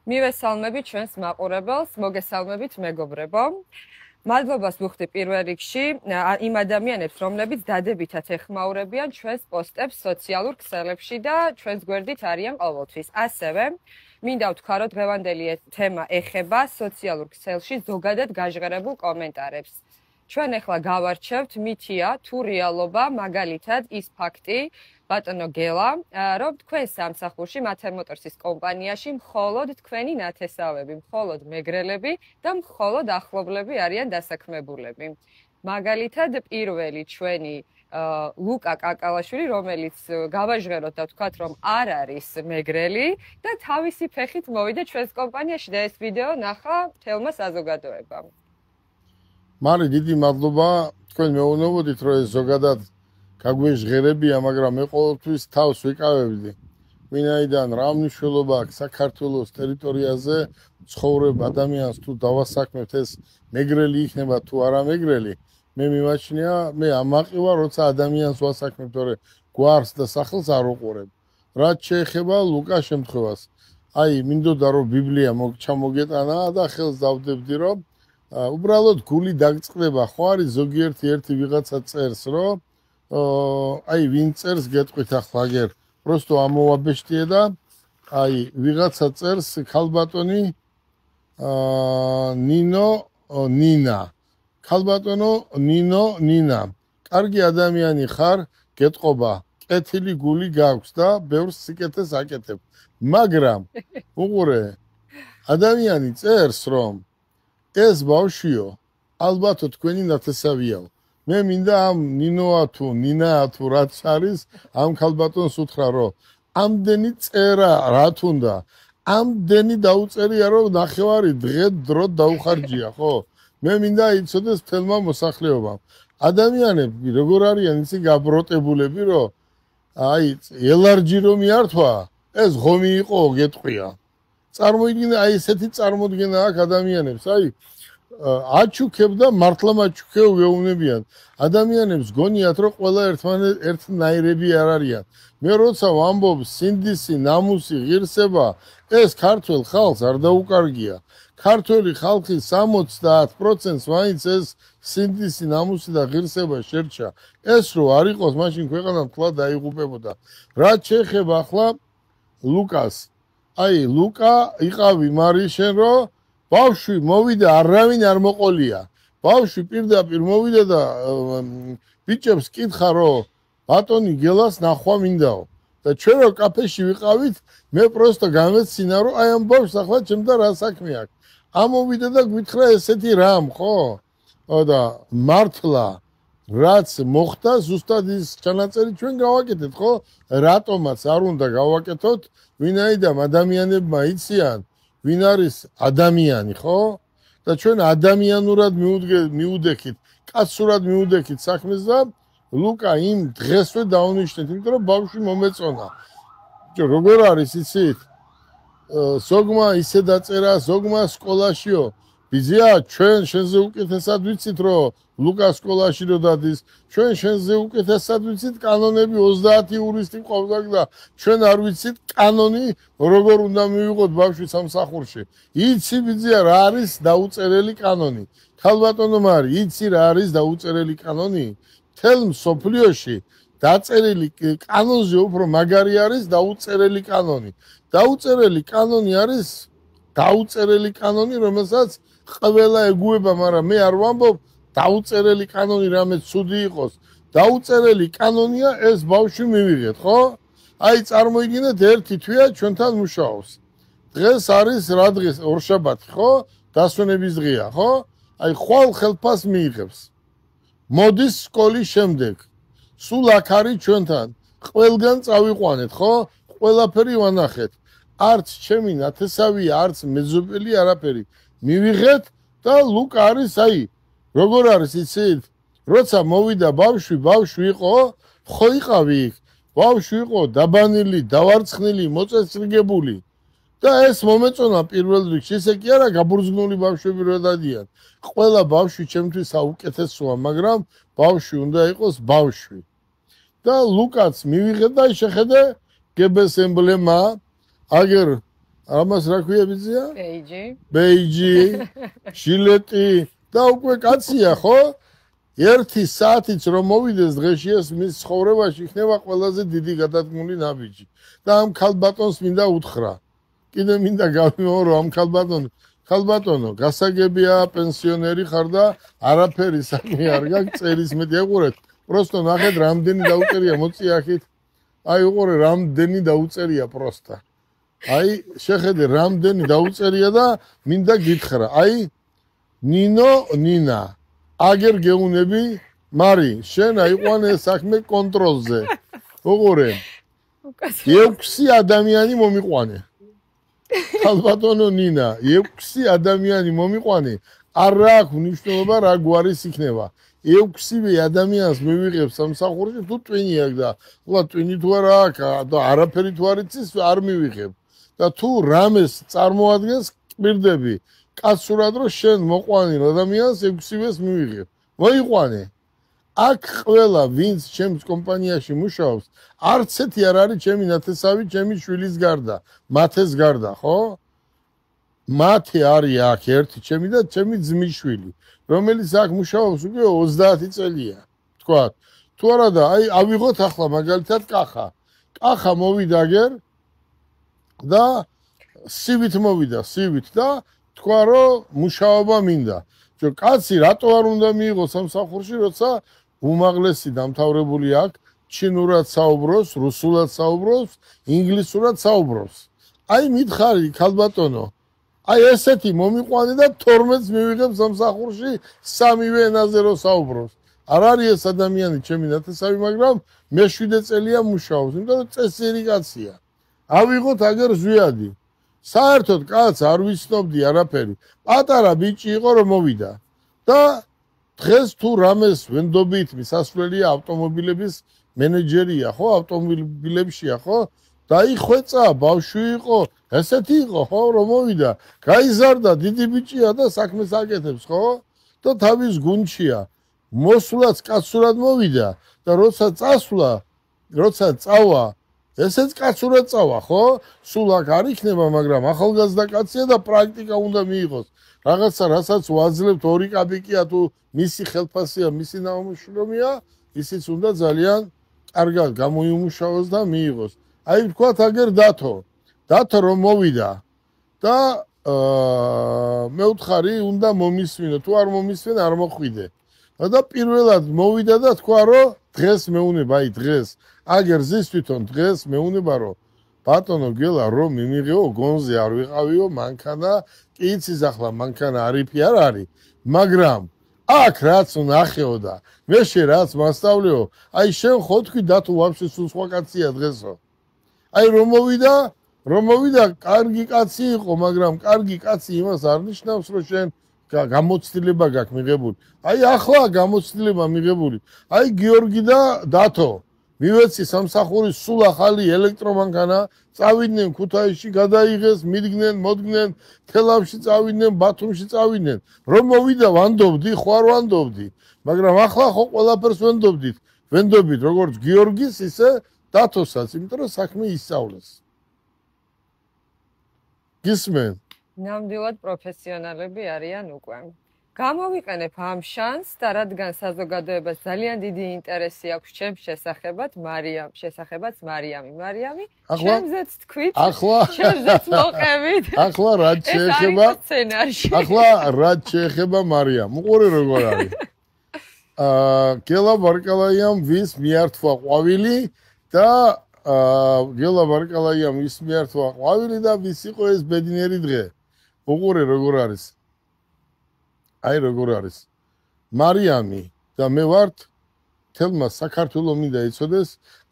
მივესალმებით ჩვენს მაყურებელს, მოგესალმებით მეგობრებო. მადლობას ვუხდი პირველ რიგში იმ ადამიანებს, რომლებიც დადებითად ეხმაურებიან ჩვენს პოსტებს სოციალურ ქსელებში და ჩვენს გვერდით არიან ყოველთვის. ასევე მინდა ვთქვა, რომ დღევანდელი თემა ეხება სოციალურ ქსელში ზოგადად გაჟღერებულ კომენტარებს. ჩვენ ახლა გავარჩევთ მითია თუ რეალობა, მაგალითად ის ფაქტი, ბატონო გელა, რომ თქვენ სამსახურში Mater Motors-ის კომპანიაში მხოლოდ თქვენი ნათესავები, მხოლოდ მეგრელები და მხოლოდ ახლობლები არიან დასაქმებულები. მაგალითად, პირველი ჩვენი ლუკა კაკალაშვილი, რომელიც გავაჟღეროთ და ვთქვათ, რომ არ არის მეგრელი და თავისი ფეხით მოვიდა ჩვენს კომპანიაში და ეს ვიდეო ნახა მთელმა საზოგადოებამ. მარი დიდი მადლობა, თქვენ მეუბნებოდით, რომ ეს ზოგადად გაგვეჟღერებია, მაგრამ მე ყოველთვის თავს ვიკავებდი. ვინაიდან რა მნიშვნელობა აქვს საქართველოს ტერიტორიაზე ცხოვრებ ადამიანს თუ დავასაქმებთ ეს მეგრელი იქნება თუ არა მეგრელი, მე მიმაჩნია, მე ამაყი ვარ, როცა ადამიანს ვასაქმებ, თორე გვარს და სახელს არ უყურებ. რაც შეეხება ლუკას შემთხვევას, აი, მინდოდა რომ ბიბლია ჩამოგეტანა და ხელს დავდებდი, რომ უბრალოდ გული დაგწყდება, ხო არის ზოგიერთი ერთი ვიღაცა წერს, რომ აი ვინ წერს გეტყვით ახლა აგერ просто ამოვაბეშტიე და აი ვიღაცა წერს ქალბატონი ნინა ქალბატონო ნინა კარგი ადამიანი ხარ გეტყობა კეთილი გული გაქვს და ბევრს სიკეთეს აკეთებ მაგრამ უყურე ადამიანი წერს რომ ეს ბავშვიო ალბათ თქვენი ნათესავიაო მე მინდა ამ ნინოა თუ ნინაა თუ რაც არის ამ ქალბატონს უთხრა რომ ამდენი წერა რა თუნდა ამდენი დაუწერია რომ ნახევარი დღე დრო დაუხარჯია ხო მე მინდა იცოდეს თელმა მოსახლეობამ ადამიანები როგორ არიან ისი გაბროტებულები რომ აი ელარჯი რომ მიართვა ეს ღომი იყო გეტყვია წარმოიდგინე აი ესეთი წარმოდგენა აქვს ადამიანებს აი აჩუქებ და მართლა მაჩუქებ გეუბნებიან ადამიანებს გონიათ რომ ყველა ერთნაირები არ არიან მე როცა ვამბობ სინდისი ნამუსი ღირსება ეს ქართველ ხალხს არ დაუკარგია ქართველი ხალხის 70% მაინც ეს სინდისი ნამუსი და ღირსება შერჩა ეს რო არ იყოს მაშინ ქვეყანა მთლად დაიღუპებოდა რაც შეეხება ახლა ლუკას აი ლუკა იყავი მარიშენ რო ბავშვი მოვიდა არავინ არ მოყოლია ბავშვი პირდაპირ მოვიდა და ბიჭებს კითხა რომ ბატონი გელას ნახვა მინდაო და ჩვენ რო კაფეში ვიყავით მე პროსტო გამეცინა რომ აი ამ ბავშვს ახლა ჩემთან რა საქმე აქვს ამოვიდა და გვითხრა ესეთი რამ ხო და მართლა რაც მოხდა ზუსტად ის ჩანაწერი ჩვენ გავაკეთეთ ხო რატომაც არ უნდა გავაკეთოთ ვინაიდან ადამიანებმა იციან ვინ არის ადამიანი ხო და ჩვენ ადამიანურად მიუდექით კაცურად მიუდექით საქმეს და ლუკა იმ დღესვე დაუნიშნეთ იმიტომ რომ ბავშვი მომეწონა როგორ არის იცით ზოგმა ისე დაწერა ზოგმა სკოლაშიო ბიზია ჩვენ შენზე უკეთესად ვიცით რომ ლუკა სკოლაში რო დადის ჩვენ შენზე უკეთესად ვიცით კანონები 30 იურისტი ყავდა და ჩვენ არ ვიცით კანონი როგორ უნდა მივიღოთ ბავშვი სამსახურში იცი ბიზია რა არის დაუწერელი კანონი ქალბატონო მარი იცი რა არის დაუწერელი კანონი თელ სოფლიოში დაწერილი კანონზე უფრო მაგარი არის დაუწერელი კანონი დაუწერელი კანონი არის დაუწერელი კანონი რომელსაც ყველა ეგუება მაგრამ მე არ ვამბობ დაუწერელი კანონი რამე ცუდი იყოს დაუწერელი კანონია ეს ბავშვი მივიღეთ ხო აი წარმოიდგინეთ ერთი თვეა ჩვენთან მუშაობს დღეს არის რა დღეს ორშაბათი ხო დასვენების დღეა ხო აი ხვალ ხელფას მიიღებს მოდის სკოლის შემდეგ სულ აქ არის ჩვენთან ყველგან წავიყვანეთ ხო ყველაფერი ვანახეთ არც ჩემი ნათესავი არც მეზობელი არაფერი მივიღეთ და ლუკა არის აი როგორ არის იცით როცა მოვიდა ბავშვი იყო ხო იყავი იქ ბავშვი იყო დაბანილი დავარცხნილი მოწესრიგებული და ეს მომეწონა პირველ რიგში ესე კი არა გაბურძგნული ბავშვები რო დადიან ყველა ბავშვი ჩემთვის საუკეთესოა მაგრამ ბავშვი უნდა იყოს ბავშვი და ლუკაც მივიღეთ და შეხედე გებეს ემბლემა აგერ ამას რა ქვია ბიძია? ბეიჯი. ბეიჯი, ჟილეტი და უკვე კაცია, ხო? 1 საათიც რომ მოვიდეს დღეში ეს მის ცხოვრებაში იქნება ყველაზე დიდი გადადგმული ნაბიჯი. და ამ ქალბატონს მინდა უთხრა. კიდე მინდა გავიმეორო ამ ქალბატონო, გასაგებია პენსიონერი ხარ და არაფერი საქმე არ გაქვს, წერის მეტი ეყურეთ. პროსტო ნახეთ რამდენი დაუწერია მოწი აქეთ. აი უყურე რამდენი დაუწერია პროსტა. აი შეხედე რამდენი დაუწერია და მინდა გითხრა. აი ნინა აგერ გეუნები მარი შენ აიყვანე საქმე კონტროლზე. უყურე 6 ადამიანი მომიყვანე. ქალბატონო ნინა 6 ადამიანი მომიყვანე. არ აქვს მნიშვნელობა რა გვარის იქნება. 6 ადამიანს მივიღებ სამსახურში თუ ტვინი აქვს და ყოლა ტვინი თუ არა აქვს და არაფერი თუ არ იცის არ მივიღებ. და თუ რამეს წარმოადგენს კბირდები კაცურად რომ შენ მოყვანილ ადამიანს 6-ს მივიღებ. მოიყვანე. აქ ყველა ვინც ჩემს კომპანიაში მუშაობს, არც ერთი არ არის ჩემი ნათესავი, ჩემი შვილის გარდა, მათეს გარდა, ხო? მათი არის აქ ერთი ჩემი და ჩემი ძმისშვილი, რომელიც აქ მუშაობს უკვე 30 წელია. თქვა, თუ არა და აი ავიღოთ ახლა მაგალითად კახა. კახა მოვიდა გერ და სივით მოვიდა, სივით და თქვა რომ მუშაობა მინდა. კაცი რატო არ უნდა მიიღოს სამსახურში, როცა უმაღლესი დამთავრებული აქვს, ჩინურად საუბრობს, რუსულად საუბრობს, ინგლისურად საუბრობს. აი მითხარი ქალბატონო, აი ესეთი მომიყვანე და 12-ს მივიღებ სამსახურში, სამივე ენაზე რომ საუბრობს. არ არის ეს ადამიანი ჩემი ნათესავი, მაგრამ მე 7 წელია მუშაობს, იმიტომ რომ წესიერი კაცია. ავიღოთ აგერ ზვიადი. საერთოდ კაც არ ვიცნობდი არაფერი. პატარა ბიჭი იყო რომ მოვიდა. და დღეს თუ რამეს ვენდობით მისასვლელია ავტომობილების მენეჯერია, ხო, ავტომობილებშია, ხო? დაიხვეწა, ბავშვი იყო, ესეთი იყო, ხო, რომ მოვიდა. გაიზარდა, დიდი ბიჭია და საქმეს აკეთებს, ხო? და თავის გუნდშია. მოსვლაც კაცურად მოვიდა და როცა წასვლა, როცა წავა ესეც კაცურად წავა, ხო? სულ აქ არ იქნება, მაგრამ ახალგაზრდა კაცია და პრაქტიკა უნდა მიიღოს. რაღაცა, რასაც ვაძლევთ 2 კაბიკია თუ მისი ხელფასია, მისი ნამუშრომია, ისიც უნდა ძალიან კარგად გამოიმუშაოს და მიიღოს. აი ვთქვათ აგერ დათო რომ მოვიდა და მე ვთხარი უნდა მომისმინო, თუ არ მომისმენ არ მოხვიდე. და პირველად მოვიდა და თქვა რომ დღეს მეუნება, აი დღეს აგერ ზის თვითონ დღეს მეუნება რომ ბატონო გელა რომ მიმიღეო გონზე არ ვიყავიო მანქანა კი იცის ახლა მანქანა არიფი არ არის მაგრამ აქ რაც ნახეო და მე შე რაც მასწავლეო აი შენ ხო თქვი დათო ვაფშე სულ სხვა კაცია დღესო აი რომ მოვიდა კარგი კაცი იყო მაგრამ კარგი კაცი იმას არ ნიშნავს რომ შენ გამოცდილება გაქვს მიღებული აი ახლა გამოცდილება მიღებული აი გიორგი და დათო მივეცი სამსახურის სულ ახალი ელექტრომანქანა წავიდნენ ქუთაისში გადაიღეს მიდგნენ მოდგნენ თელავში წავიდნენ ბათუმში წავიდნენ რომ მოვიდა ვანდობდი ხო არ ვანდობდი მაგრამ ახლა ხო ყველაფერს ვენდობით როგორც გიორგის ისე დათოსაც იმიტომ რომ საქმე ისწავლეს გისმენ ნამდვილად პროფესიონალები არიან უკვე გამოვიყენებ ამ შანსს და რადგან საზოგადოებას ძალიან დიდი ინტერესი აქვს ჩემს შესახებად, შესახებაც მარიამი, ჩემზეც თქვით, ჩემზეც მოყევით. ახლა რაც შეეხება მარიამ, უყურე როგორ არის. გელა ბარკალაიამ ვის მიართვა ყვავილი და გელა ბარკალაიამ ვის მიართვა ყვავილი და ვის იყო ეს ბედნიერი დღე. უყურე როგორ არის. აი როგორ არის მარიამი და მე ვართ თელმა საქართველოს მინდა იცოდეს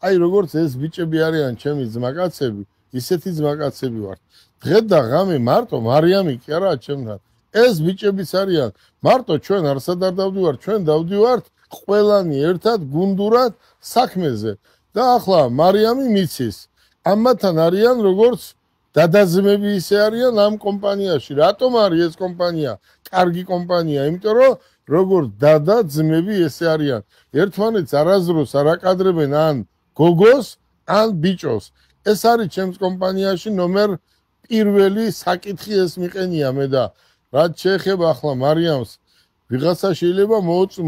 აი როგორც ეს ბიჭები არიან ჩემი ძმაკაცები ისეთი ძმაკაცები ვართ დღე და ღამე მარტო მარიამი კი არა ჩემთან ეს ბიჭებიც არიან მარტო ჩვენ არსად არ დავდივართ ჩვენ დავდივართ ყველანი ერთად გუნდურად საქმეზე და ახლა მარიამი მიცის ამათან არიან როგორც დადაზმები ისე არიან ამ კომპანიაში. რატომ არის ეს კომპანია? კარგი კომპანია, იმიტომ რომ როგორც დადა ძმები ესე არიან. ერთმანეთს არაზროს არ აკადრებენ ან გოგოს, ან ბიჭოს. ეს არის ჩემს კომპანიაში ნომერ პირველი საკითხი ეს მიყენია მე და რაც შეეხება ახლა მარიამს ვიღაცა შეიძლება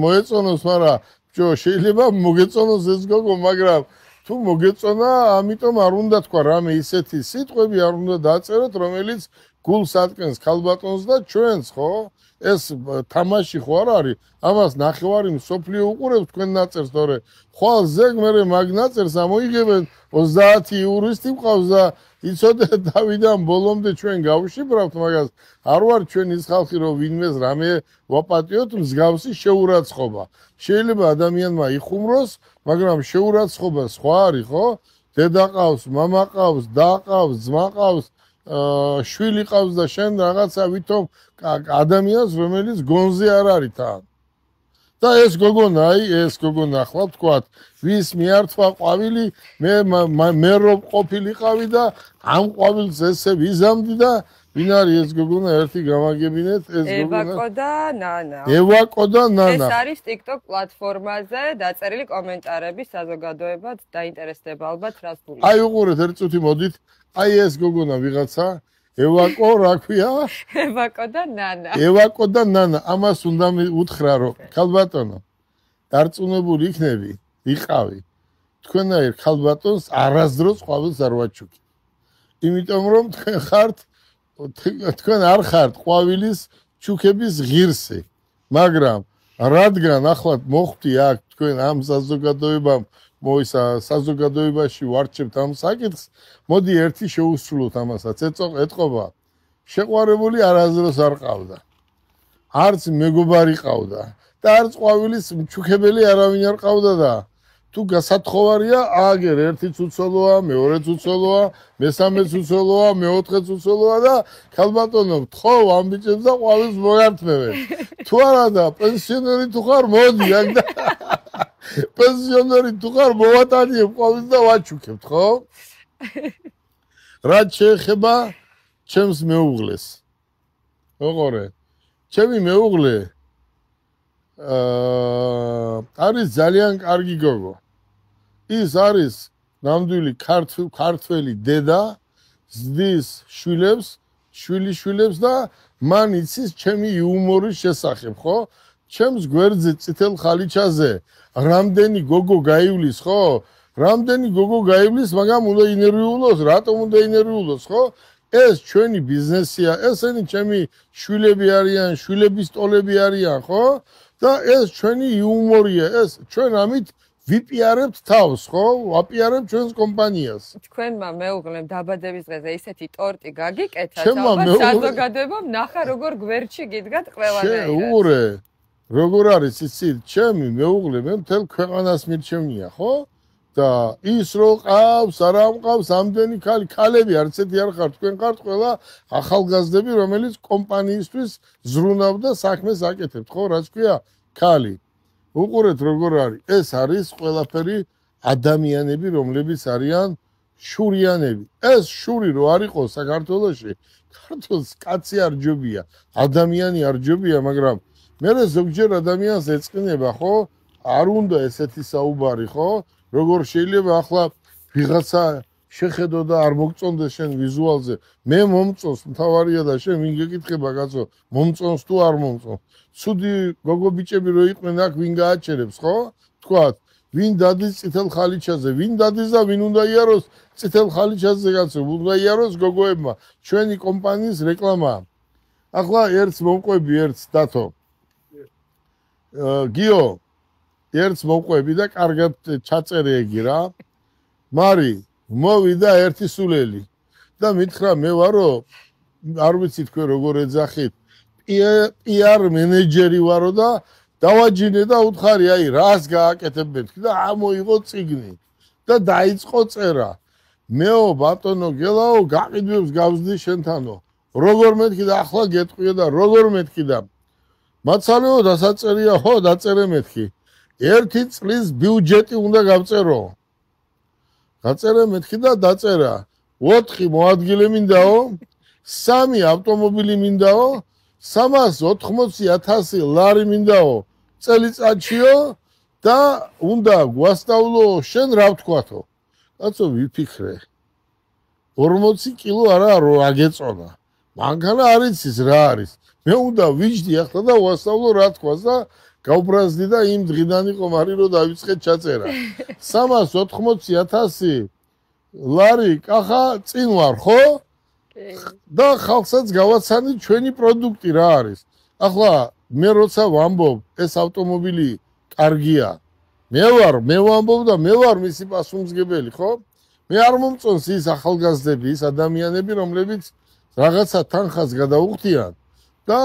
მოეწონოს, მაგრამ ბჭო შეიძლება მოგეწონოს ეს გოგო, მაგრამ თუ მოგეწონა, ამიტომ არ უნდა თქვა რამე ისეთი სიტყვები არ უნდა დაწეროთ, რომელიც გულს ატკენს ქალბატონს და ჩვენს, ხო? ეს თამაში ხო არ არის? ამას ნახევარი მსოფლიო უყურებს თქვენ ნაწერს, თორე ხვალ ზეგ მე მაგ ნაწერს ამოიღებენ 30 იურისტი მყავს და იცოდეთ დავიდან ბოლომდე ჩვენ გავშიფრავთ მაგას. არ ვარ ჩვენ ის ხალხი, რომ ვინმეს რამე ვაპატიოთ, მსგავსი შეურაცხყოფა. შეიძლება ადამიანმა იხუმროს, მაგრამ შეურაცხყოფა სხვა არის, ხო? დედა ყავს, მამა ყავს, და ყავს, ძმა ყავს, შვილი ყავს და შენ რაღაცა ვითომ ადამიანს, რომელიც გონზე არ არის თან. და ეს გოგონა, ეს გოგონა ახლა ვთქვათ, ვის მიართვა ყვავილი, მე რომ ყოფილიყავი და ამ ყვავილს ესე ვიზამდი და ვინ არის ეს გოგონა, ერთი გამაგებინეთ, ეს გოგონა ევაკო და ნანა. ევაკო და ნანა. ეს არის TikTok პლატფორმაზე დაწერილი კომენტარები, საზოგადოებად დაინტერესდება ალბათ რას გულისხმობს. აი უყურეთ ერთ წუთი მოდით, აი ეს გოგონა ვიღაცა ევაკო რა ქვია? ევაკო და ნანა. ევაკო და ნანა, ამას უნდა უთხრა რომ ქალბატონო დარწმუნებული იქნები, იყავი. თქვენაერ ქალბატონს არასდროს ყვავილს არ ვაჩუქი. იმიტომ რომ თქვენ არ ხართ ყვავილის ჩუქების ღირსი, მაგრამ რადგან ახლა მოხვდი აქ თქვენ ამ საზოგადოებამ საზოგადოებაში ვარჩევთ ამ საკითხს, მოდი ერთი შეუსრულოთ ამასაც. ეტყობა, შეყვარებული არასდროს არ ყავდა. არც მეგობარი ყავდა და არც ყვავილის მჩუქებელი არავინ არ ყავდა და თუ გასათხოვარია, აგერ ერთი ცუცოლოა, მეორე ცუცოლოა, მესამე ცუცოლოა, მეოთხე ცუცოლოა და ქალბატონო, თხოვ ამ ბიჭებს და ყვავილს მოგართმევენ. თუ არა და პენსიონერი თუ ხარ, მოდი აქ და პენსიონერი თუ ხარ, მოვატანიებ ყვავილს და ვაჩუქებთ, ხო? რაც შეეხება ჩემს მეუღლეს. ოღონდ ჩემი მეუღლე არის ძალიან კარგი გოგო. ის არის ნამდვილი ქართველი დედა, ზრდის შვილიშვილებს და მან იცის ჩემი იუმორის შესახებ, ხო? ჩემს გვერდზე წითელ ხალიჩაზე რამდენი გოგო გაივლის, ხო? რამდენი გოგო გაივლის, მაგრამ უნდა ინერვიულოს, რატომ უნდა ინერვიულოს, ხო? ეს ჩვენი ბიზნესია, ესენი ჩემი შვილები არიან, შვილების ტოლები არიან, ხო? და ეს ჩვენი იუმორია, ეს ჩვენ ამით ვიპიარებთ თავს, ხო? ვაპიარებთ ჩვენს კომპანიას. თქვენმა მეუღლემ დაბადების დღეზე ისეთი ტორტი გაგიკეთათ, ალბათ საზოგადოებამ ნახა როგორ გვერდში გიდგათ ყველანაირად. შეურე, როგორ არის იცით, ჩემი მეუღლე მე მთელ ქვეყანას მირჩევნია, ხო? და ის რო ყავს, არა მყავს, ამდენი ქალები არც ერთი არ ხართ, თქვენ ხართ ყველა ახალგაზრდები, რომელიც კომპანიისთვის ზრუნავ და საქმეს აკეთებთ, ხო? რაც ქვია, ქალი. უყურეთ როგორ არის. ეს არის ყველაფერი ადამიანები, რომლებიც არიან შურიანები. ეს შური რო არ იყოს საქართველოში, ქართულს კაცი არ ჯობია, ადამიანი არ ჯობია, მაგრამ მე ზოგჯერ ადამიანს ეწყინება, ხო? არ უნდა ესეთი საუბარი, ხო? როგორ შეიძლება ახლა ვიღაცა შეხედო და არ მოგწონდეს შენ ვიზუალზე. მე მომწონს, მთავარია და შენ ვინ გეკითხება კაცო, მომწონს თუ არ მომწონს. ცუდი გოგო ბიჭები რო იყვნენ აქ, ვინ გააჩერებს, ხო? თქვათ, ვინ დადის წითელ ხალიჩაზე, ვინ დადის და ვინ უნდა იაროს წითელ ხალიჩაზე კაცო, უნდა იაროს გოგოებმა. ჩვენი კომპანიის რეკლამაა. ახლა ერთს მომყვები, ერთს დათო. გიო ერთს მომყვები და კარგად ჩაწერე ეგი რა. მარი, მოვიდა ერთი სულელი და მითხრა მე ვარო, არ ვიცი თქვენ როგორ ეძახით, PR მენეჯერი ვარო და დავაჯინე და უთხარი, აი რას გააკეთებთ და ამოიღო წიგნი და დაიწყო წერა. მეო ბატონო გელაო, გაყიდვებს გავზდი შენთანო. როგორ მეთქი და ახლა გეტყვია და როგორ მეთქი და მაცალეო დასაწერია, ხო, დაწერე მეთქი. 1 წლის ბიუჯეტი უნდა გავწერო. გაწერე მეთქი და დაწერა. 4 მოადგილე მინდაო, 3 ავტომობილი მინდაო, 380,000 ლარი მინდაო წელიწადშიო და უნდა გვასწავლო შენ რა ვთქვათო. კაცო ვიფიქრე. 40 კილო არა რო აგეწონა. მანქანა არ იცის რა არის. მე უნდა ვიჯდი ახლა და ვასწავლო რა თქვას და გავბრაზდი და იმ დღიდან იყო მარი რომ დავიწყე ჩაწერა. 380,000 ლარი კახა წინ ვარ, ხო? და ხალხსაც გავაცანი ჩვენი პროდუქტი რა არის. ახლა მე როცა ვამბობ ეს ავტომობილი კარგია. მე ვამბობ და მე ვარ მისი პასუხისმგებელი, ხო? მე არ მომწონს ის ახალგაზრდები, ის ადამიანები, რომლებიც რაღაცა თანხას გადაუხდიან და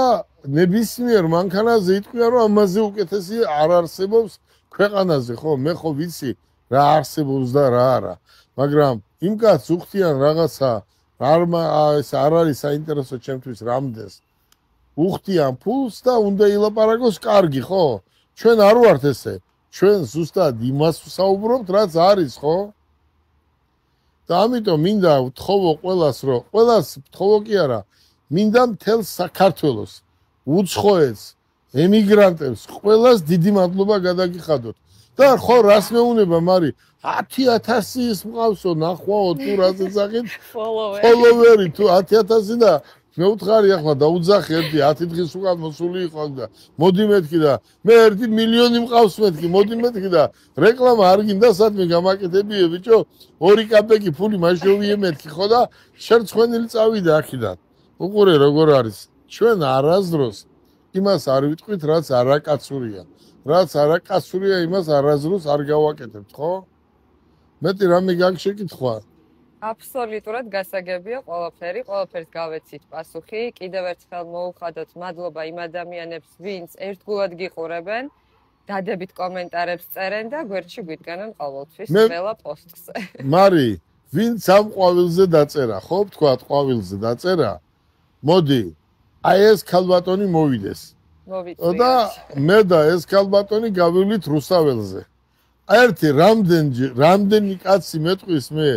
ნებისმიერ მანქანაზე იტყვიან, რომ ამაზე უკეთესი არ არსებობს ქვეყანაზე, ხო? მე ხო ვიცი რა არსებობს და რა არა. მაგრამ იმ კაცს უხდიან რაღაცა ეს არ არის საინტერესო ჩემთვის რამდენს. უხდიან ფულს და უნდა ილაპარაკოს კარგი, ხო? ჩვენ არ ვართ ესე. ჩვენ ზუსტად იმას ვსაუბრობთ, რაც არის, ხო? და ამიტომ მინდა ვთხოვო ყველას, რომ ყველას ვთხოვო კი არა, მინდა მთელ საქართველოს, უცხოეთს, ემიგრანტებს, ყველას დიდი მადლობა გადაგიხადოთ. და ხო რას მეუნება, მარი 10,000 ის მყავსო, ნახვაო თუ რაზე ზაღით, ფოლოვერი თუ 10,000 და მე ვთხარი ახლა დაუძახე ერთი 10 დღის უკან მოსული იყო და მოდი მეთქი და მე 1 მილიონი მყავს მეთქი, მოდი მეთქი და რეკლამა არ გინდა სადმე გამაკეთებიე ბიჭო, 2 კაპეკი ფული მაშოვიე მეთქი ხო და შერცხვენილი წავიდა აქედან. უყურე როგორ არის. ჩვენ არასდროს იმას არ ვიტყვით, რაც არაკაცურია. რაც არაკაცურია, იმას არასდროს არ გავაკეთებთ, ხო? მეტი რამე გაგშეკითხვა? აბსოლუტურად გასაგებია ყველაფერი, ყველაფერს გავეცით პასუხი. კიდევ ერთხელ მოუხადოთ მადლობა იმ ადამიანებს, ვინც ერთგულად გიყურებენ, დადებით კომენტარებს წერენ და გვერდში გვიდგანან ყოველთვის ყველა პოსტზე. მარი, ვინც ამ ყვავილზე დაწერა, ხო, თქვათ ყვავილზე დაწერა, მოდი, აი ეს ქალბატონი მოვიდეს. და მე და ეს ქალბატონი გავივლით რუსაველზე. ერთი რამდენი კაცი მეტყვის მე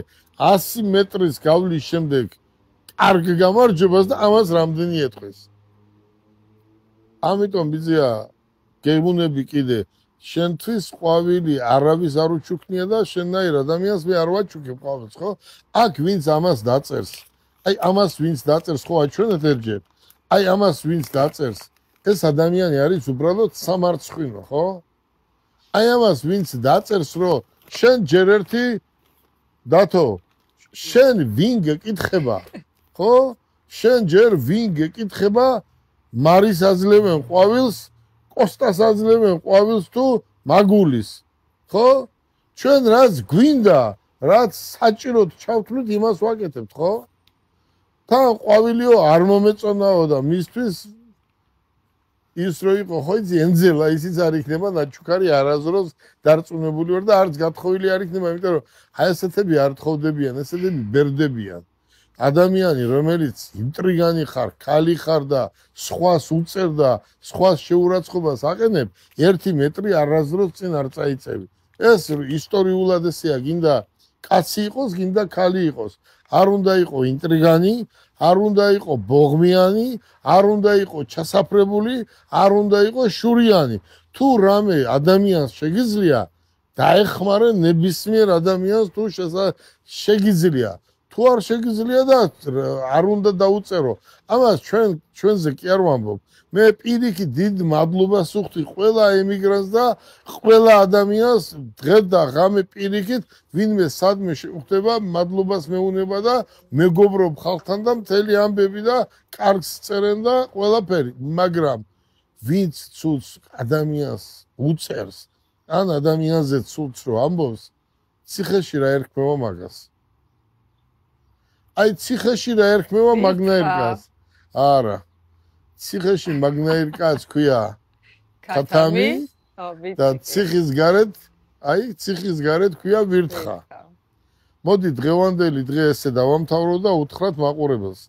100 მეტრის გავლის შემდეგ კარგ გამარჯვებას და ამას რამდენი ეთქვის. ამიტომ ბიძია გეუბნები კიდე შენთვის ყვავილი არავის არ უჩუქნია და შენნაირ ადამიანს მე არ ვაჩუქებ ყვავილს, ხო? აქ ვინც ამას დაწერს, აი ამას ვინც დაწერს, ხო აჩვენეთ ერჯერ. აი ამას ვინც დაწერს, ეს ადამიანი არის უბრალოდ სამარცხვინო, ხო? აი ამას ვინც დაწერს, რომ შენ ჯერ ერთი დათო შენ ვინ გეკითხება, ხო? შენ ჯერ ვინ გეკითხება, მარის აძლევენ ყვავილს, კოსტას აძლევენ ყვავილს თუ მაგულის, ხო? ჩვენ რაც გვინდა, რაც საჭიროდ ჩავთვლით, იმას ვაკეთებთ, ხო? თან ყვავილიო არ მომეწონაო და მისთვის ის რო იყო ხო იცი ენძელა ისიც არ იქნება ნაჩუქარი არაზროს დარწმუნებული ვარ და არც გათხოვილი არ იქნება, იმიტომ რომ აი ესეთები არ თხოვდებიან, ესეთები ბერდებიან. ადამიანი რომელიც ინტრიგანი ხარ, ქალი ხარ და სხვას უწერ და სხვას შეურაცხყოფას აყენებ, 1 მეტრი არაზროს წინ არ წაიწევი. ეს ისტორიულად ესეა, გინდა კაცი იყოს, გინდა ქალი იყოს. არ უნდა იყოს ინტრიგანი, არ უნდა იყოს ბოღმიანი, არ უნდა იყოს ჩასაფრებული, არ უნდა იყოს შურიანი. თუ რამე ადამიანს შეგიძლია დაეხმარე ნებისმიერ ადამიანს თუ შეგიძლია. თუ არ შეგიძლია და არ უნდა დაუწერო. ამას ჩვენზე კი არ ვამბობ. მე პირიქით დიდ მადლობას ვუხდი ყველა ემიგრანტს და ყველა ადამიანს დღე და ღამე პირიქით ვინმე სადმე შეხვდება მადლობას მეუნება და მეგობრობ ხალხთან და მთელი ამბები და კარგს წერენ და ყველაფერი, მაგრამ ვინც ცუდს ადამიანს უწერს ან ადამიანზე ცუდს რო ამბობს, ციხეში რა ერქმევა მაგას. აი ციხეში რა ერქმევა მაგნაირ კაცს. არა. ციხეში მაგნაირ კაცს ქვია ქათამი და ციხის გარეთ, აი ციხის გარეთ ქვია ვირთხა. მოდი დღევანდელი დღე ესე დავამთავრო და უთხრათ მაყურებელს.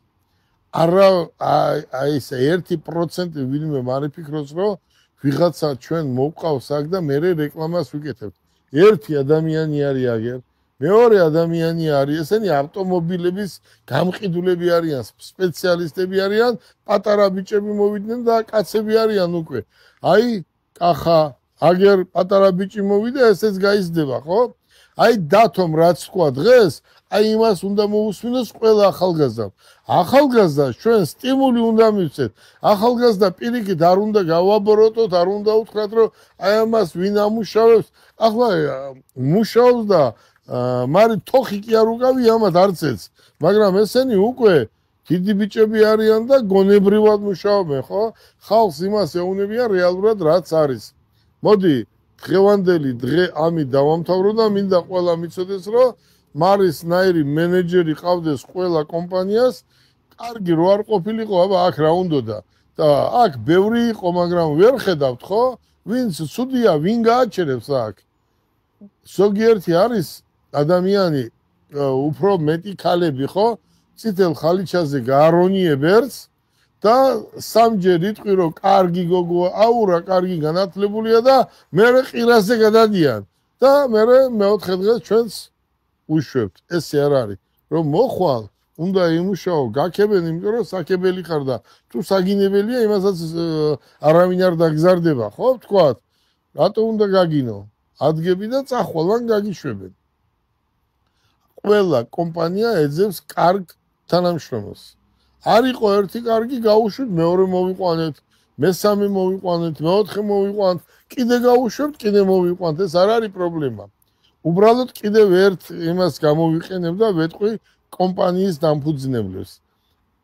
არა აი ეს 1% ვინმე არ იფიქროს, რომ ვიღაცა ჩვენ მოვყავს აქ და მე რეკლამას ვიკეთებთ. ერთი ადამიანი არის აგერ, მეორე ადამიანი არის, ესენი ავტომობილების გამყიდულები არიან, სპეციალისტები არიან, პატარა ბიჭები მოვიდნენ და კაცები არიან უკვე. აი, კახა, აგერ პატარა ბიჭი მოვიდა, ესეც გაიზრდება, ხო? აი დათომ რაც თქვა დღეს, აი იმას უნდა მოусმინოს ყველა ახალგაზრდამ. ახალგაზრდას ჩვენ სტიმული უნდა მივცეთ. ახალგაზრდა პირიქით არ უნდა გავაბოროტოთ, არ უნდა უთხრათ, რომ აი ამას ვინ ამუშავებს. ახლა მუშაობს და მარი თოხი კი არ უკავი ამათ არცეც. მაგრამ ესენი უკვე დიდი ბიჭები არიან და გონებრივად მუშაობენ, ხო? ხალხს იმას ეუბნებიან რეალურად რაც არის. მოდი დღევანდელი დღე ამით დავამთავრო და მინდა ყველა მიცოდეს, რომ მარის ნაირი მენეჯერი ყავდეს ყველა კომპანიას, კარგი რო არ ყოფილიყო, აბა აქ რა უნდოდა. და აქ ბევრი იყო, მაგრამ ვერ ხედავთ, ხო? ვინც ცუდია, ვინ გააჩერებს აქ? ზოგიერთი არის ადამიანი უფრო მეტი ქალები, ხო? წითელ ხალიჩაზე გაარონიებერს და სამჯერ იტყვი რომ კარგი გოგოა, აურა, კარგი განათლებულია და მერე ყირაზე გადადიან და მერე მეოთხე დღეს ჩვენს უშვებთ. ესე არ არის, რომ მოხვალ, უნდა იმუშაო, გაქებენ, იმიტომ რომ საქებელი ხარ და თუ საგინებელია, იმასაც არავინ არ დაგზარდება, ხო, ვთქვათ? რატო უნდა გაგინო? ადგები და წახვალან გაგიშვებენ. ყველა კომპანია ეძებს კარგ თანამშრომელს. არ იყო ერთი კარგი, გაუშვით, მეორე მოვიყვანეთ, მესამე მოვიყვანეთ, მეოთხე მოვიყვანთ, კიდე გაუშვებთ, კიდე მოვიყვანთ, ეს არ არის პრობლემა. უბრალოდ კიდევ ერთ იმას გამოვიყენებ და ვეტყვი კომპანიის დამფუძნებლებს.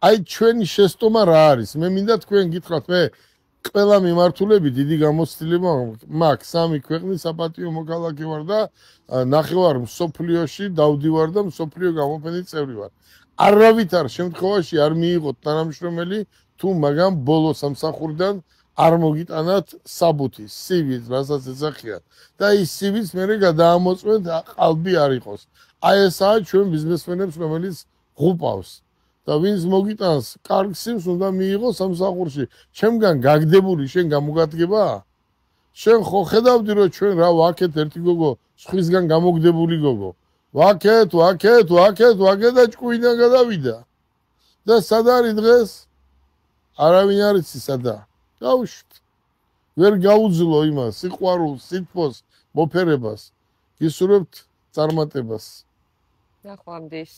აი ჩვენი შეცდომა რა არის? მე მინდა თქვენ გითხრათ, მე ყველა მიმართულებით დიდი გამოცდილება მაქვს. 3 ქვეყნის საპატიო მოქალაქე ვარ და ნახევარ მსოფლიოში დავდივარ და მსოფლიო გამოფენის წევრი ვარ. არავითარ შემთხვევაში არ მიიღოთ თანამშრომელი თუ მაგამ ბოლო სამსახურიდან არ მოგიტანათ საბუთი, CV-ს, რასაც ეძახიან. და ის CV-ს მერე გადაამოწმეთ, ყალბი არ იყოს. აი ესაა ჩვენ ბიზნესმენებს, რომელიც ღუპავს. და ვინც მოგიტანს კარგ CV-ს უნდა მიიღოს სამსახურში. ჩემგან გაგდებული შენ გამოგადგება? შენ ხო ხედავდი რომ ჩვენ რა ვაკეთ ერთი გოგო, სხვისგან გამოგდებული გოგო. ვაკეთ და ჭკუიდან გადავიდა. და სად არის დღეს? არავინ არ იცის სადა. გავუშვით. ვერ გაუძლო იმას, სიყვარულს, სითბოს, მოფერებას. გისურვებთ წარმატებას. ნახვამდის.